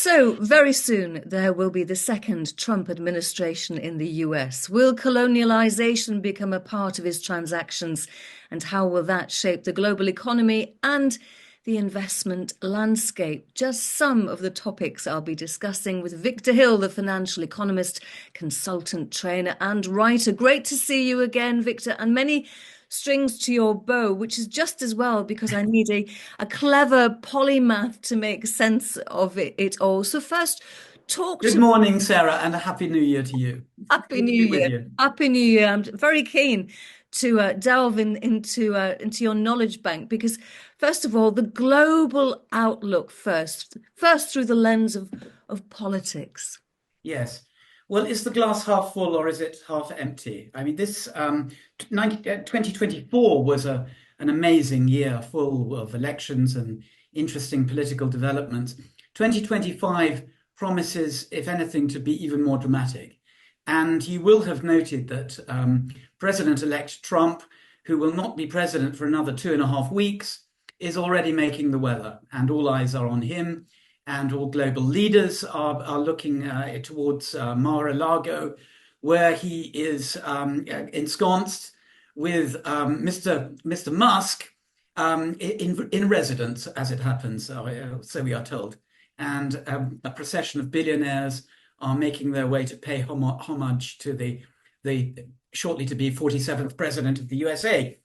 So, very soon there will be the second Trump administration in the US. Will colonialization become a part of his transactions? And how will that shape the global economy and the investment landscape? Just some of the topics I'll be discussing with Victor Hill, the financial economist, consultant, trainer, and writer. Great to see you again, Victor, and many strings to your bow, which is just as well because I need a clever polymath to make sense of it all. So first, talk Good to morning, Sarah, and a happy new year to you. Happy Good to New be with Year. you. Happy New Year. I'm very keen to delve into your knowledge bank because first of all, the global outlook first through the lens of politics. Yes. Well, is the glass half full or is it half empty? I mean, this 2024 was an amazing year full of elections and interesting political developments. 2025 promises, if anything, to be even more dramatic. And you will have noted that President-elect Trump, who will not be president for another 2.5 weeks, is already making the weather, and all eyes are on him. And all global leaders are looking towards Mar-a-Lago, where he is ensconced with Mr. Musk in residence, as it happens, so we are told. And a procession of billionaires are making their way to pay homage to the shortly to be 47th president of the USA.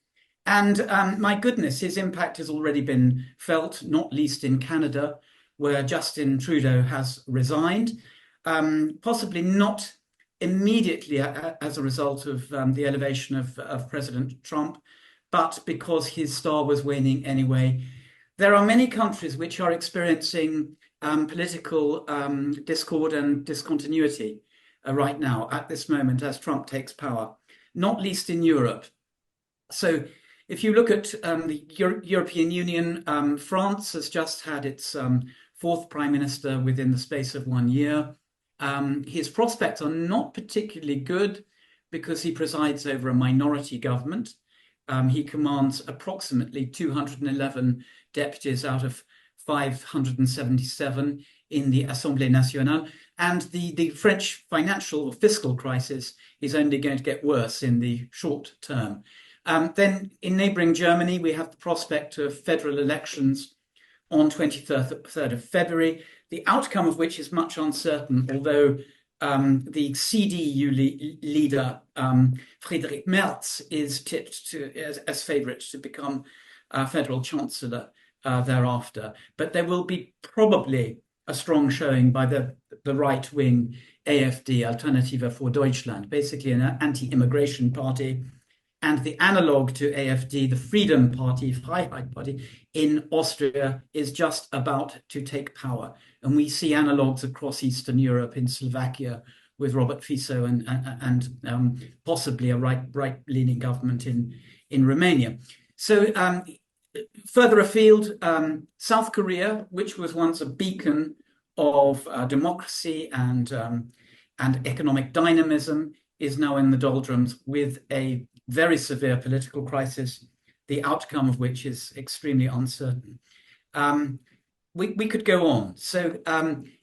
And my goodness, his impact has already been felt, not least in Canada, where Justin Trudeau has resigned, possibly not immediately as a result of the elevation of President Trump, but because his star was waning anyway. There are many countries which are experiencing political discord and discontinuity right now, at this moment, as Trump takes power, not least in Europe. So if you look at the European Union, France has just had its fourth prime minister within the space of 1 year. His prospects are not particularly good because he presides over a minority government. He commands approximately 211 deputies out of 577 in the Assemblée Nationale. And the French financial or fiscal crisis is only going to get worse in the short term. Then in neighbouring Germany, we have the prospect of federal elections on 23rd of February, the outcome of which is much uncertain, although the CDU leader, Friedrich Merz, is tipped as favourite to become federal chancellor thereafter. But there will be probably a strong showing by the right-wing AfD, Alternative für Deutschland, basically an anti-immigration party, and the analog to AfD, the Freedom Party, Freiheit Party, in Austria is just about to take power. And we see analogues across Eastern Europe, in Slovakia, with Robert Fico and possibly a right-leaning government in Romania. So further afield, South Korea, which was once a beacon of democracy and economic dynamism, is now in the doldrums with a very severe political crisis, the outcome of which is extremely uncertain. We could go on. So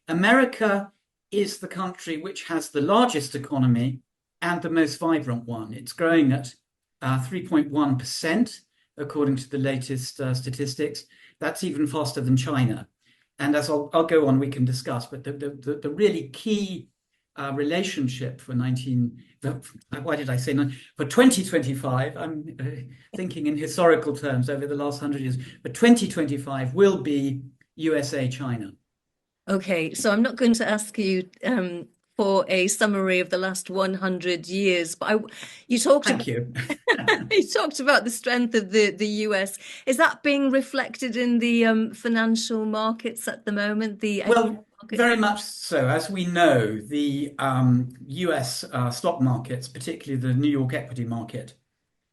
America is the country which has the largest economy and the most vibrant one. It's growing at 3.1%, according to the latest statistics. That's even faster than China. And as I'll go on, we can discuss, but the really key relationship for 2025, I'm thinking in historical terms over the last 100 years, but 2025 will be USA-China. Okay, so I'm not going to ask you for a summary of the last 100 years, but you talked Thank you. you talked about the strength of the US. Is that being reflected in the financial markets at the moment? Well, very much so. As we know, the US stock markets, particularly the New York equity market,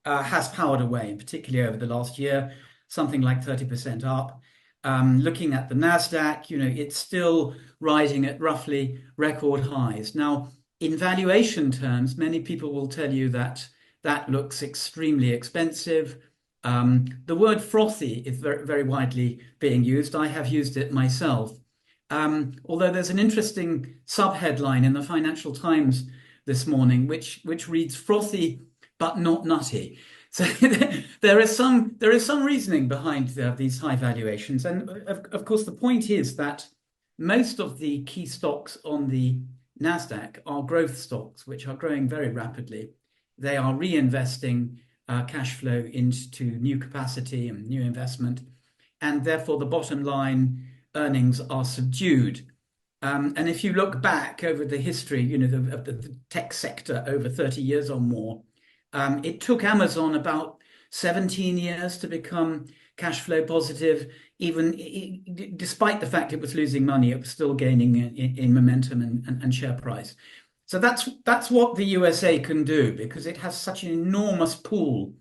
has powered away, particularly over the last year, something like 30% up. Looking at the NASDAQ, it's still rising at roughly record highs. Now, in valuation terms, many people will tell you that that looks extremely expensive. The word frothy is very, very widely being used. I have used it myself. Although there's an interesting subheadline in the Financial Times this morning, which reads "frothy but not nutty." So there is some reasoning behind these high valuations, and of course the point is that most of the key stocks on the Nasdaq are growth stocks, which are growing very rapidly. They are reinvesting cash flow into new capacity and new investment, and therefore the bottom line earnings are subdued. And if you look back over the history, of the tech sector over 30 years or more, it took Amazon about 17 years to become cash flow positive. Even despite the fact it was losing money, it was still gaining in momentum and share price. So that's what the USA can do because it has such an enormous pool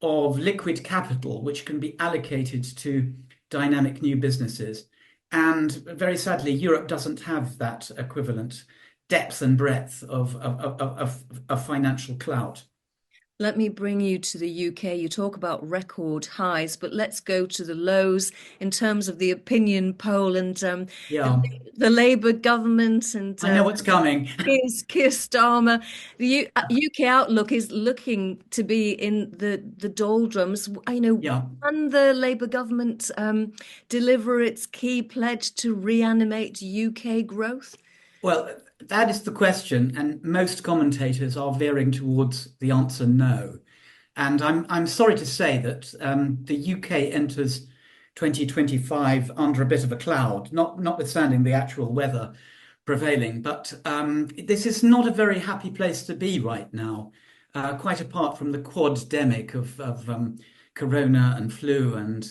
of liquid capital which can be allocated to dynamic new businesses. And very sadly, Europe doesn't have that equivalent depth and breadth of financial clout. Let me bring you to the UK. You talk about record highs, but let's go to the lows in terms of the opinion poll and the, Yeah, the Labour government and I know what's coming. Keir Starmer. The UK outlook is looking to be in the doldrums. Yeah. Can the Labour government deliver its key pledge to reanimate UK growth? Well, that is the question, and most commentators are veering towards the answer no. And I'm sorry to say that the UK enters 2025 under a bit of a cloud, notwithstanding the actual weather prevailing. But this is not a very happy place to be right now, quite apart from the quad-demic of corona and flu and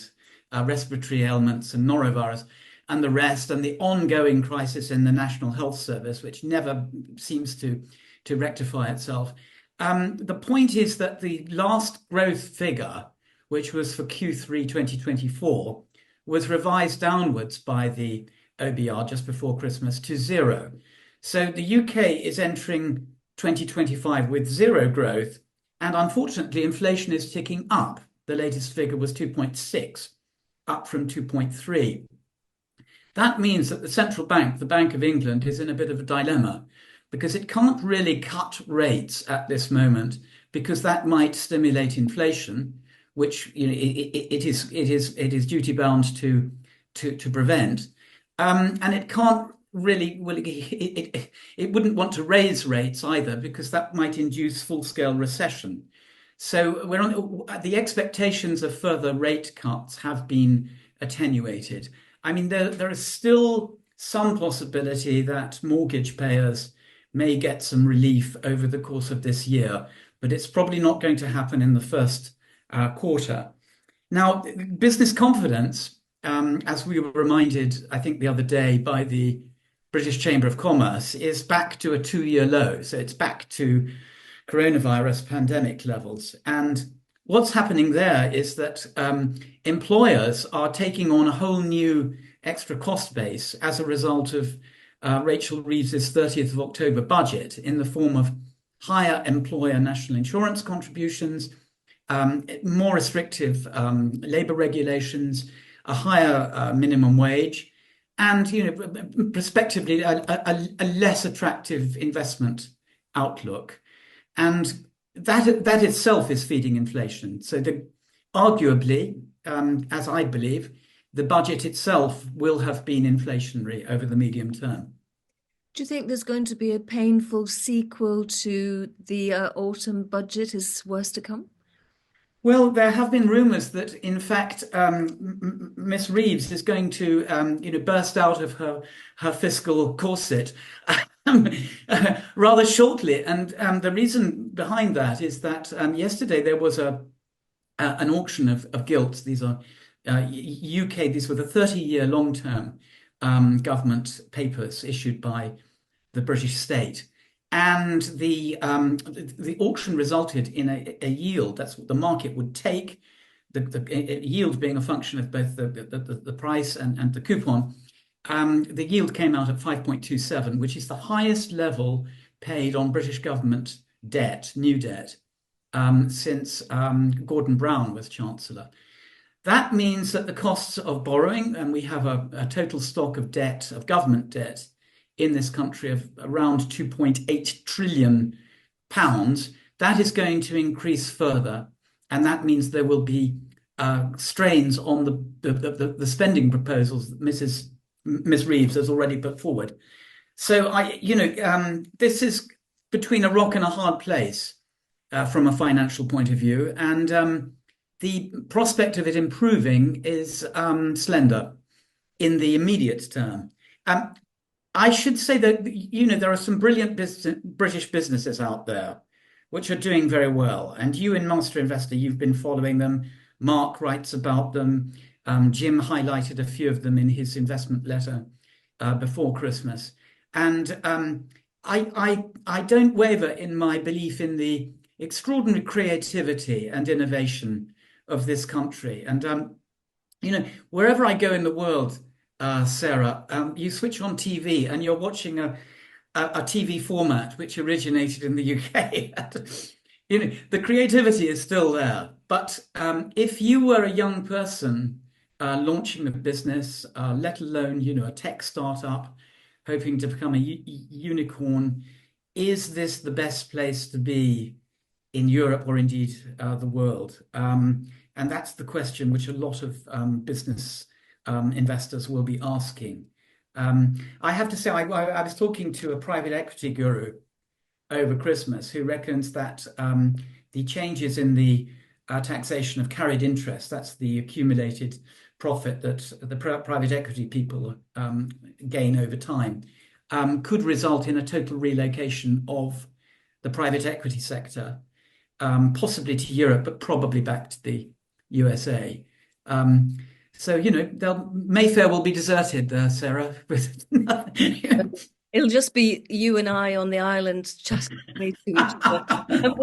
respiratory ailments and norovirus and the rest, and the ongoing crisis in the National Health Service, which never seems to rectify itself. The point is that the last growth figure, which was for Q3 2024, was revised downwards by the OBR just before Christmas to zero. So the UK is entering 2025 with zero growth, and unfortunately, inflation is ticking up. The latest figure was 2.6, up from 2.3. That means that the central bank, the Bank of England, is in a bit of a dilemma because it can't really cut rates at this moment because that might stimulate inflation, which it is duty bound to prevent, and it can't really it wouldn't want to raise rates either because that might induce full scale recession. So the expectations of further rate cuts have been attenuated. I mean, there is still some possibility that mortgage payers may get some relief over the course of this year, but it's probably not going to happen in the first quarter. Now, business confidence, as we were reminded, I think, the other day by the British Chamber of Commerce, is back to a 2-year low. So it's back to coronavirus pandemic levels. And what's happening there is that employers are taking on a whole new extra cost base as a result of Rachel Reeves' 30th of October budget in the form of higher employer national insurance contributions, more restrictive labour regulations, a higher minimum wage, and prospectively a less attractive investment outlook. And that itself is feeding inflation. So arguably, as I believe, the budget itself will have been inflationary over the medium term. Do you think there's going to be a painful sequel to the autumn budget? Is worse to come? Well, there have been rumours that, in fact, Miss Reeves is going to, burst out of her fiscal corset rather shortly. And the reason behind that is that yesterday there was an auction of gilts. These are UK. These were the 30-year long-term government papers issued by the British state. And the auction resulted in a yield. That's what the market would take, the yield being a function of both the price and the coupon. The yield came out at 5.27, which is the highest level paid on British government debt, new debt, since Gordon Brown was Chancellor. That means that the costs of borrowing, and we have a total stock of debt, of government debt in this country of around 2.8 trillion pounds, that is going to increase further. And that means there will be strains on the spending proposals that Ms. Reeves has already put forward. So this is between a rock and a hard place from a financial point of view, and the prospect of it improving is slender in the immediate term. Um, I should say that there are some brilliant British businesses out there which are doing very well, and you in Master Investor, you've been following them. Mark writes about them. Jim highlighted a few of them in his investment letter before Christmas. And I don't waver in my belief in the extraordinary creativity and innovation of this country. And wherever I go in the world, Sarah, you switch on TV and you're watching a TV format which originated in the UK. The creativity is still there. But if you were a young person launching a business, let alone, a tech startup, hoping to become a unicorn, is this the best place to be in Europe or indeed the world? And that's the question which a lot of business investors will be asking. I have to say, I was talking to a private equity guru over Christmas who reckons that the changes in the taxation of carried interest, that's the accumulated profit that the private equity people gain over time, could result in a total relocation of the private equity sector, possibly to Europe, but probably back to the USA. So, Mayfair will be deserted, Sarah. It'll just be you and I on the island chatting to each other. And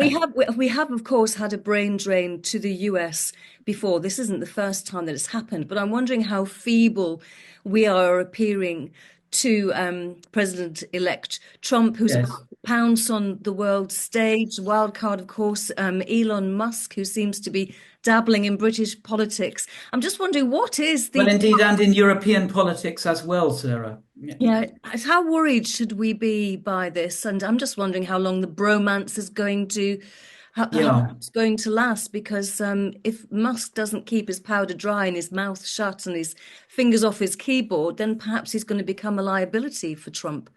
we have of course had a brain drain to the US before. This isn't the first time that it's happened, but I'm wondering how feeble we are appearing to President-elect Trump, who's Yes. about to pounce on the world stage. Wild card, of course, Elon Musk, who seems to be dabbling in British politics. I'm just wondering, what is Well, the indeed, and in European politics as well, Sarah. yeah, how worried should we be by this? And I'm just wondering how long the bromance is going to how Yeah. it's going to last. Because if Musk doesn't keep his powder dry and his mouth shut and his fingers off his keyboard, then perhaps he's going to become a liability for Trump.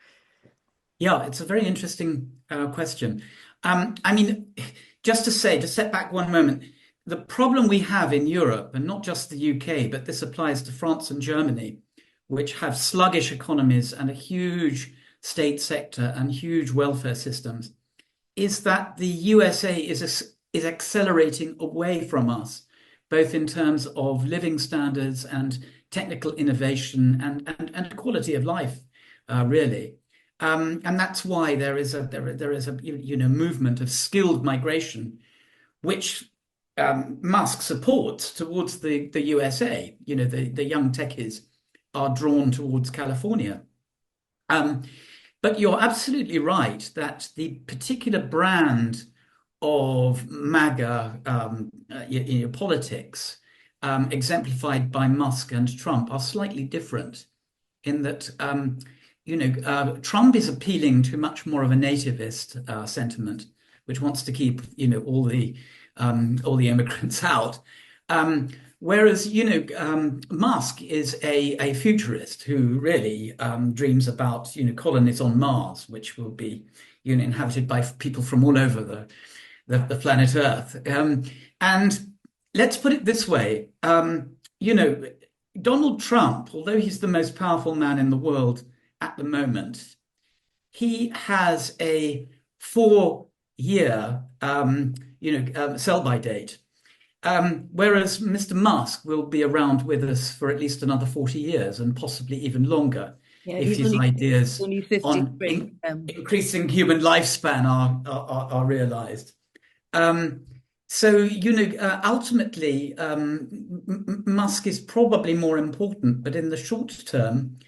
Yeah, it's a very interesting question. I mean, just to step back one moment, the problem we have in Europe, and not just the UK, but this applies to France and Germany, which have sluggish economies and a huge state sector and huge welfare systems, is that the USA is accelerating away from us, both in terms of living standards and technical innovation and quality of life, really. And that's why there is a movement of skilled migration, which Musk supports towards the USA. The young techies are drawn towards California. Um, but you're absolutely right that the particular brand of MAGA politics, exemplified by Musk and Trump, are slightly different in that Trump is appealing to much more of a nativist sentiment, which wants to keep all the immigrants out. Whereas Musk is a futurist who really dreams about colonies on Mars, which will be inhabited by people from all over the planet Earth. And let's put it this way, Donald Trump, although he's the most powerful man in the world at the moment, he has a 4-year, sell-by date. Whereas Mr. Musk will be around with us for at least another 40 years and possibly even longer Yeah, if his ideas only on 53. increasing human lifespan are realized. So, ultimately, Musk is probably more important, but in the short term,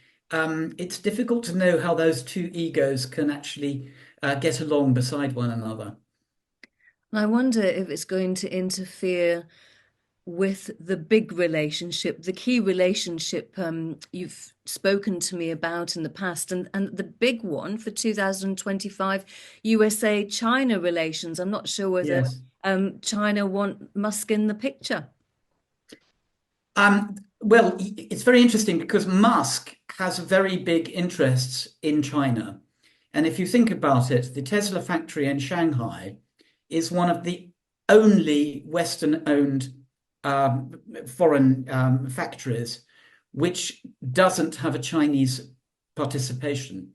it's difficult to know how those two egos can actually get along beside one another. And I wonder if it's going to interfere with the big relationship, the key relationship you've spoken to me about in the past, and the big one for 2025, USA-China relations. I'm not sure whether Yes. China want Musk in the picture. Well, it's very interesting because Musk has very big interests in China. And if you think about it, the Tesla factory in Shanghai is one of the only Western-owned foreign factories which doesn't have a Chinese participation.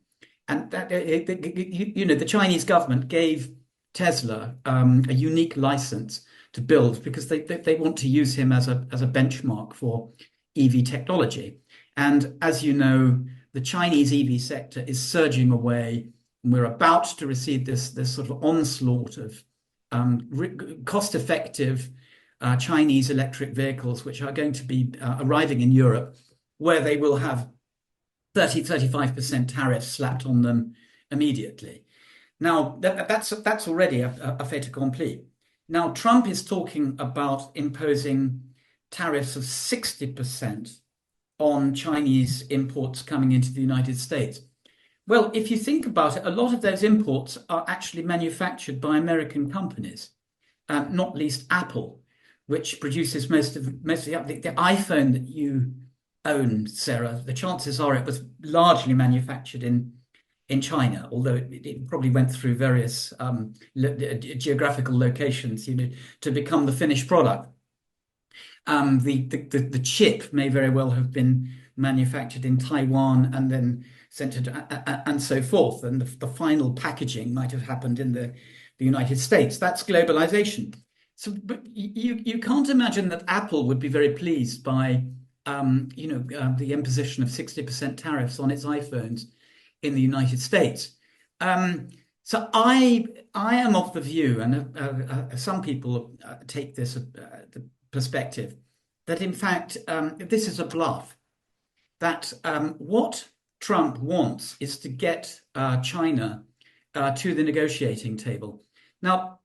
And that, the Chinese government gave Tesla a unique license to build because they want to use him as a benchmark for EV technology. And as you know, the Chinese EV sector is surging away. And we're about to receive this sort of onslaught of cost-effective Chinese electric vehicles, which are going to be arriving in Europe, where they will have 35% tariffs slapped on them immediately. Now, that's already a fait accompli. Now, Trump is talking about imposing tariffs of 60% on Chinese imports coming into the United States. Well, if you think about it, a lot of those imports are actually manufactured by American companies, not least Apple, which produces most of the iPhone that you own, Sarah. The chances are it was largely manufactured in China, although it probably went through various geographical locations, to become the finished product. The chip may very well have been manufactured in Taiwan and then sent to, and so forth. And the final packaging might have happened in the United States. That's globalization. So, but you can't imagine that Apple would be very pleased by, the imposition of 60% tariffs on its iPhones in the United States. So I am of the view, and some people take this the perspective, that in fact this is a bluff. That what Trump wants is to get China to the negotiating table. Now,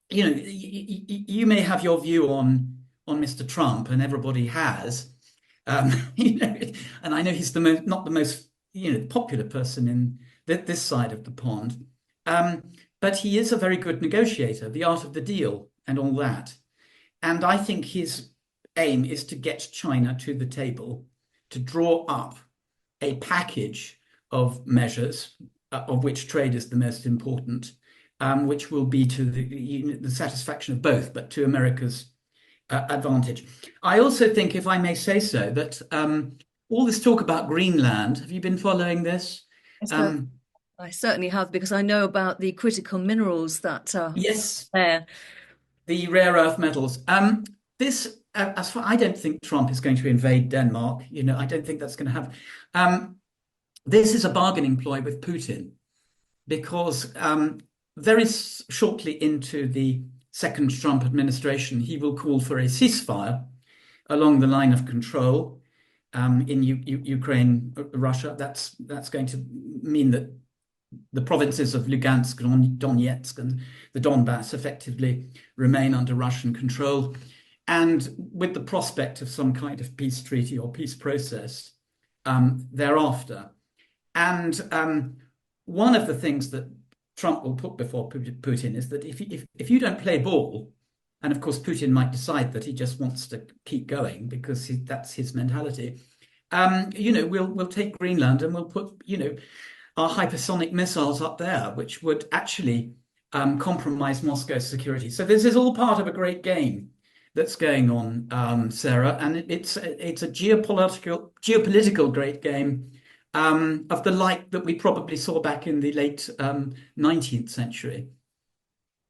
you may have your view on Mr. Trump, and everybody has, and I know he's not the most popular person in this side of the pond, but he is a very good negotiator, the art of the deal, and all that. And I think his aim is to get China to the table, to draw up a package of measures, of which trade is the most important, which will be to the satisfaction of both, but to America's advantage. I also think, if I may say so, that all this talk about Greenland, have you been following this? So I certainly have, because I know about the critical minerals that are Yes, there. the rare earth metals. This, as far I don't think Trump is going to invade Denmark. I don't think that's going to happen. This is a bargaining ploy with Putin because very shortly into the second Trump administration, he will call for a ceasefire along the line of control in Ukraine, Russia. That's going to mean that the provinces of Lugansk and Donetsk and the Donbass effectively remain under Russian control, and with the prospect of some kind of peace treaty or peace process thereafter. And one of the things that Trump will put before Putin is that if you don't play ball, and of course Putin might decide that he just wants to keep going because that's his mentality. We'll take Greenland and we'll put our hypersonic missiles up there, which would actually compromise Moscow's security. So this is all part of a great game that's going on, Sarah, and it's a geopolitical great game of the like that we probably saw back in the late 19th century.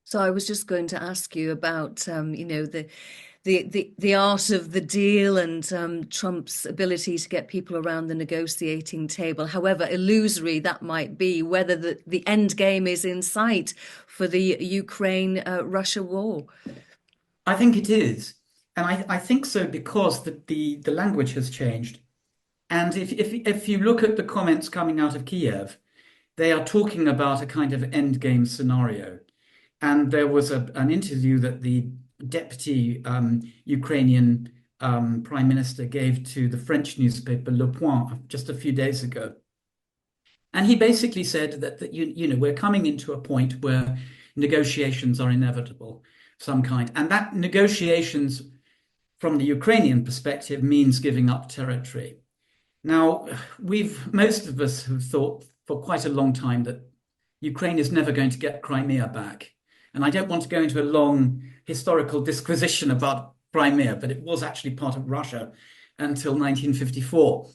So I was just going to ask you about, the art of the deal and Trump's ability to get people around the negotiating table, however illusory that might be, whether the end game is in sight for the Ukraine-Russia war. I think it is, and I think so because the language has changed. And if you look at the comments coming out of Kiev, they are talking about a kind of end game scenario. And there was an interview that the deputy Ukrainian prime minister gave to the French newspaper Le Point just a few days ago. And he basically said that we're coming into a point where negotiations are inevitable, some kind, and that negotiations from the Ukrainian perspective means giving up territory. Now, most of us have thought for quite a long time that Ukraine is never going to get Crimea back. And I don't want to go into a long historical disquisition about Crimea, but it was actually part of Russia until 1954.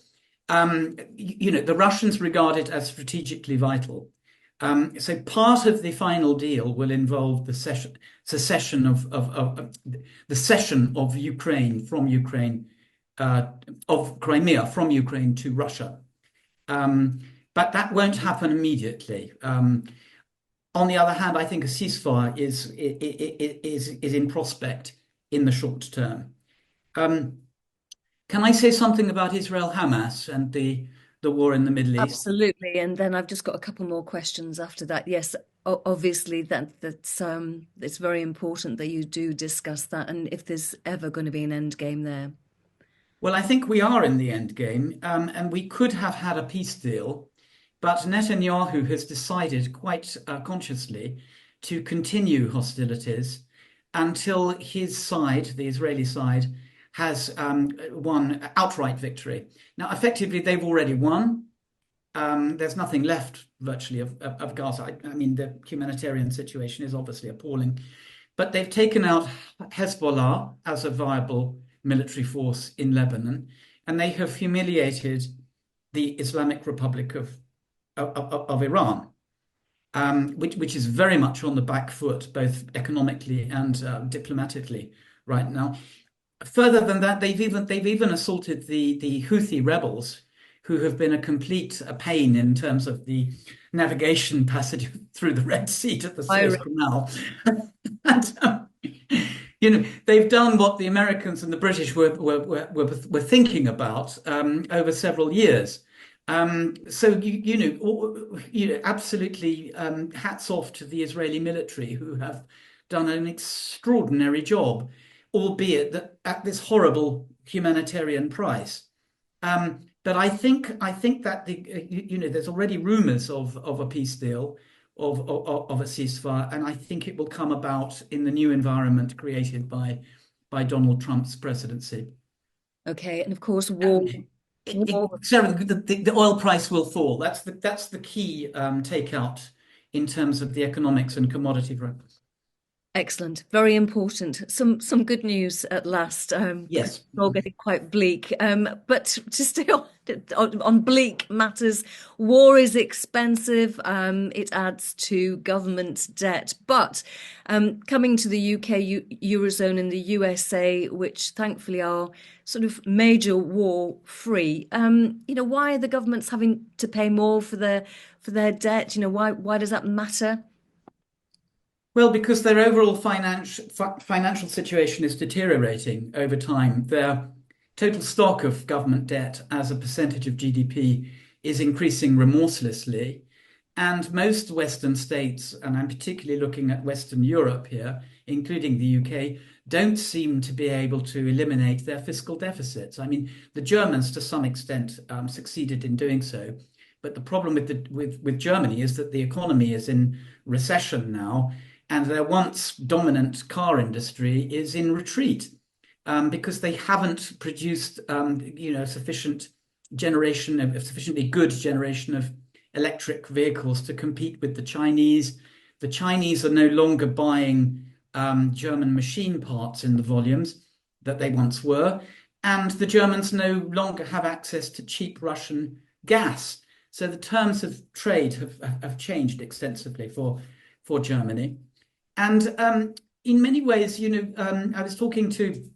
The Russians regard it as strategically vital. So part of the final deal will involve the secession the cession of of Crimea from Ukraine to Russia. But that won't happen immediately. On the other hand, I think a ceasefire is in prospect in the short term. Can I say something about Israel-Hamas and the war in the Middle East? Absolutely. And then I've just got a couple more questions after that. Yes, obviously that's it's very important that you do discuss that, and if there's ever going to be an end game there. Well, I think we are in the end game, and we could have had a peace deal, but Netanyahu has decided quite consciously to continue hostilities until his side, the Israeli side, has won outright victory. Now, effectively, they've already won. There's nothing left virtually of Gaza. I mean, the humanitarian situation is obviously appalling, but they've taken out Hezbollah as a viable military force in Lebanon, and they have humiliated the Islamic Republic of Iran, which is very much on the back foot, both economically and diplomatically right now. Further than that, they've even assaulted the Houthi rebels, who have been a complete pain in terms of the navigation passage through the Red Sea to the Suez Canal. And, they've done what the Americans and the British were thinking about over several years. So absolutely, hats off to the Israeli military, who have done an extraordinary job, albeit that at this horrible humanitarian price. But I think that there's already rumours of a peace deal, of a ceasefire, and I think it will come about in the new environment created by Donald Trump's presidency. Okay, and of course, war. Sarah, the oil price will fall. That's the key takeout in terms of the economics and commodity prices. Excellent, very important. Some good news at last. Yes. It's all getting quite bleak. But to stay on bleak matters, war is expensive. It adds to government debt. But coming to the UK, Eurozone, and the USA, which thankfully are sort of major war free, why are the governments having to pay more for their debt? Why does that matter? Well, because their overall financial situation is deteriorating over time. Their total stock of government debt as a percentage of GDP is increasing remorselessly. And most Western states, and I'm particularly looking at Western Europe here, including the UK, don't seem to be able to eliminate their fiscal deficits. I mean, the Germans, to some extent, succeeded in doing so. But the problem with Germany is that the economy is in recession now, and their once dominant car industry is in retreat because they haven't produced, sufficiently good generation of electric vehicles to compete with the Chinese. The Chinese are no longer buying German machine parts in the volumes that they once were, and the Germans no longer have access to cheap Russian gas. So the terms of trade have changed extensively for Germany. And in many ways, I was talking to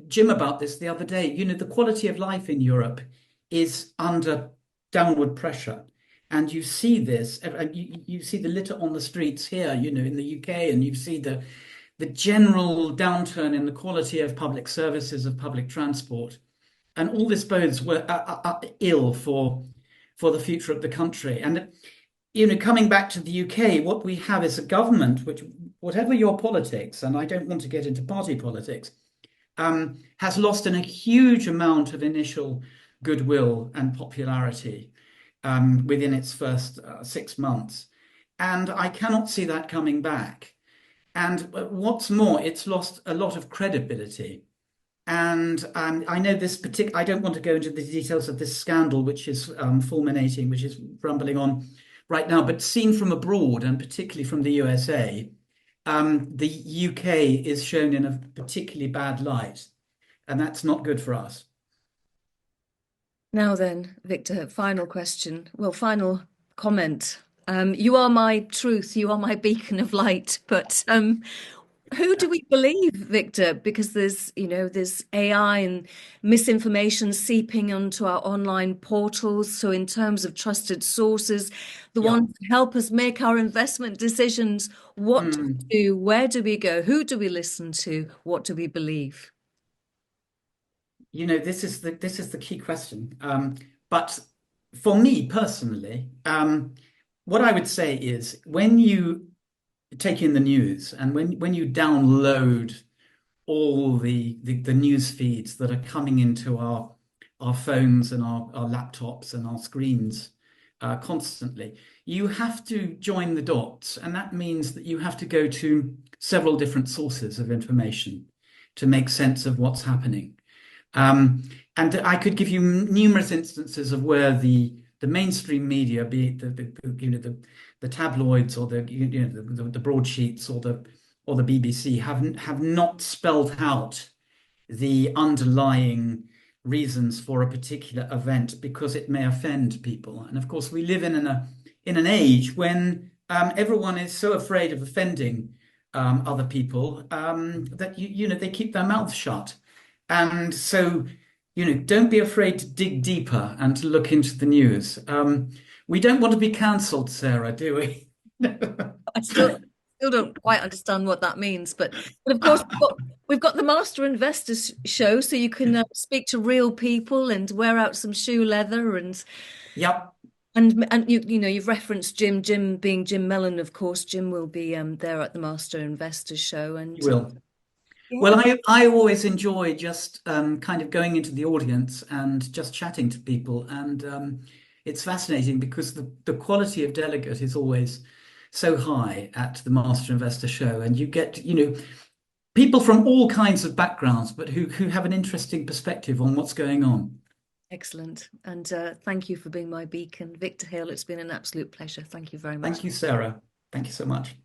Jim about this the other day. The quality of life in Europe is under downward pressure. And you see this, you see the litter on the streets here, in the UK, and you see the general downturn in the quality of public services, of public transport. And all this bodes ill for the future of the country. And coming back to the UK, what we have is a government whatever your politics, and I don't want to get into party politics, has lost a huge amount of initial goodwill and popularity within its first 6 months. And I cannot see that coming back. And what's more, it's lost a lot of credibility. And I know this particular, I don't want to go into the details of this scandal, which is fulminating, which is rumbling on right now, but seen from abroad and particularly from the USA, the UK is shown in a particularly bad light, and that's not good for us. Now then, Victor, final question. Well, final comment. You are my truth, you are my beacon of light, but who do we believe, Victor? Because there's AI and misinformation seeping onto our online portals. So in terms of trusted sources, the Yeah. ones who help us make our investment decisions, what do we Mm. do? Where do we go? Who do we listen to? What do we believe? This is the key question. But for me personally, what I would say is when you take in the news and when you download all the news feeds that are coming into our phones and our laptops and our screens constantly, you have to join the dots, and that means that you have to go to several different sources of information to make sense of what's happening. Um, and I could give you numerous instances of where the mainstream media, be it the tabloids or the broadsheets or the BBC, have not spelled out the underlying reasons for a particular event because it may offend people. And of course, we live in an age when everyone is so afraid of offending other people that they keep their mouths shut. And so, don't be afraid to dig deeper and to look into the news. We don't want to be cancelled, Sarah, do we? I still don't quite understand what that means, but of course we've got the Master Investors show, so you can speak to real people and wear out some shoe leather Yep, and you've referenced Jim being Jim Mellon, of course. Jim will be there at the Master Investors show, you and will. Well, yeah, I always enjoy just kind of going into the audience and just chatting to people. And it's fascinating because the quality of delegate is always so high at the Master Investor Show. And you get, people from all kinds of backgrounds, but who have an interesting perspective on what's going on. excellent. And thank you for being my beacon, Victor Hill. It's been an absolute pleasure. Thank you very much. Thank you, Sarah. Thank you so much.